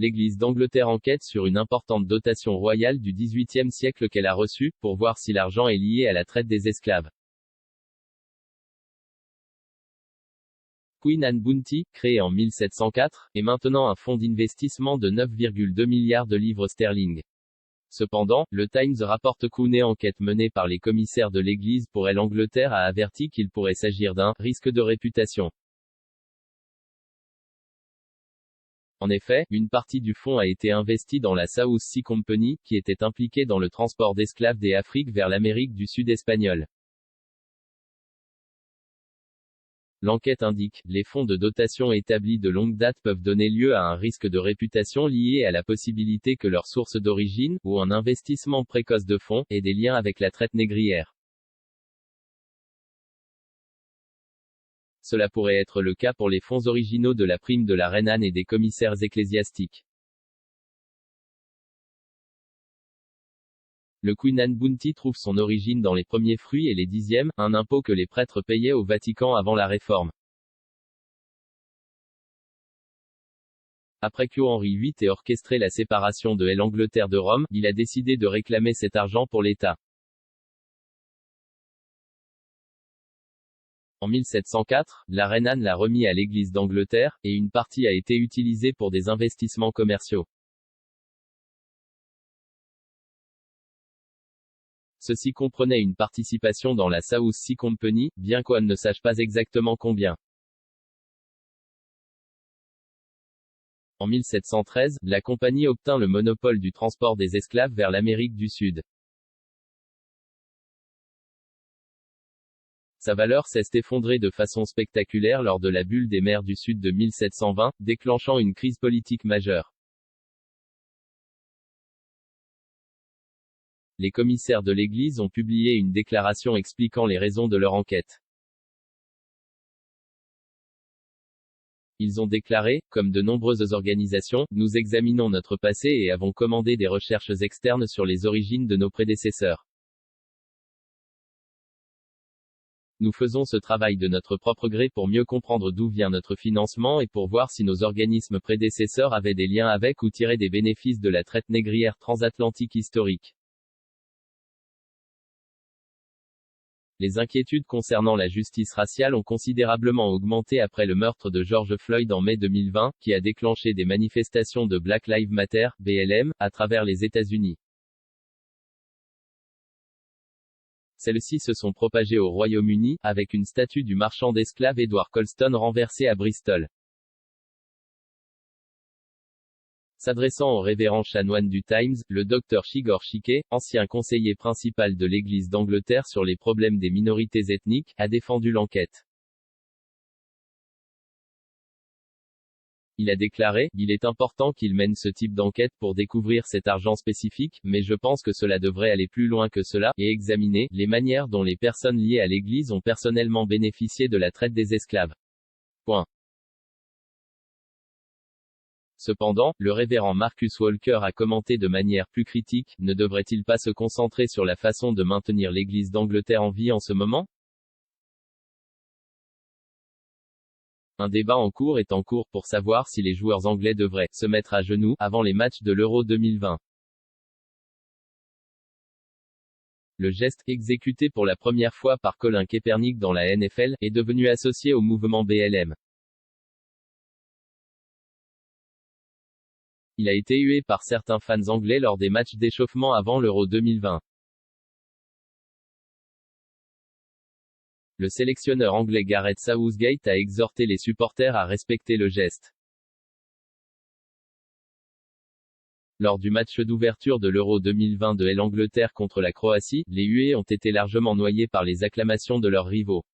L'Église d'Angleterre enquête sur une importante dotation royale du XVIIIe siècle qu'elle a reçue, pour voir si l'argent est lié à la traite des esclaves. Queen Anne Bounty, créé en 1704, est maintenant un fonds d'investissement de 9,2 milliards de livres sterling. Cependant, le Times rapporte qu'une enquête menée par les commissaires de l'Église pour l'Angleterre a averti qu'il pourrait s'agir d'un « risque de réputation ». En effet, une partie du fonds a été investie dans la South Sea Company, qui était impliquée dans le transport d'esclaves des Afriques vers l'Amérique du Sud espagnole. L'enquête indique, les fonds de dotation établis de longue date peuvent donner lieu à un risque de réputation lié à la possibilité que leur source d'origine, ou un investissement précoce de fonds, ait des liens avec la traite négrière. Cela pourrait être le cas pour les fonds originaux de la prime de la reine Anne et des commissaires ecclésiastiques. Le Queen Anne Bounty trouve son origine dans les premiers fruits et les dixièmes, un impôt que les prêtres payaient au Vatican avant la Réforme. Après que Henri VIII ait orchestré la séparation de l'Angleterre de Rome, il a décidé de réclamer cet argent pour l'État. En 1704, la reine Anne l'a remis à l'Église d'Angleterre, et une partie a été utilisée pour des investissements commerciaux. Ceci comprenait une participation dans la South Sea Company, bien qu'on ne sache pas exactement combien. En 1713, la compagnie obtint le monopole du transport des esclaves vers l'Amérique du Sud. Sa valeur s'est effondrée de façon spectaculaire lors de la bulle des mers du Sud de 1720, déclenchant une crise politique majeure. Les commissaires de l'Église ont publié une déclaration expliquant les raisons de leur enquête. Ils ont déclaré, comme de nombreuses organisations, nous examinons notre passé et avons commandé des recherches externes sur les origines de nos prédécesseurs. Nous faisons ce travail de notre propre gré pour mieux comprendre d'où vient notre financement et pour voir si nos organismes prédécesseurs avaient des liens avec ou tiraient des bénéfices de la traite négrière transatlantique historique. Les inquiétudes concernant la justice raciale ont considérablement augmenté après le meurtre de George Floyd en mai 2020, qui a déclenché des manifestations de Black Lives Matter, BLM, à travers les États-Unis. Celles-ci se sont propagées au Royaume-Uni, avec une statue du marchand d'esclaves Edward Colston renversée à Bristol. S'adressant au révérend chanoine du Times, le Dr Chigor Chike, ancien conseiller principal de l'Église d'Angleterre sur les problèmes des minorités ethniques, a défendu l'enquête. Il a déclaré, il est important qu'il mène ce type d'enquête pour découvrir cet argent spécifique, mais je pense que cela devrait aller plus loin que cela, et examiner les manières dont les personnes liées à l'Église ont personnellement bénéficié de la traite des esclaves. Point. Cependant, le révérend Marcus Walker a commenté de manière plus critique, ne devrait-il pas se concentrer sur la façon de maintenir l'Église d'Angleterre en vie en ce moment? Un débat en cours est en cours pour savoir si les joueurs anglais devraient se mettre à genoux avant les matchs de l'Euro 2020. Le geste, exécuté pour la première fois par Colin Kaepernick dans la NFL, est devenu associé au mouvement BLM. Il a été hué par certains fans anglais lors des matchs d'échauffement avant l'Euro 2020. Le sélectionneur anglais Gareth Southgate a exhorté les supporters à respecter le geste. Lors du match d'ouverture de l'Euro 2020 de l'Angleterre contre la Croatie, les huées ont été largement noyées par les acclamations de leurs rivaux.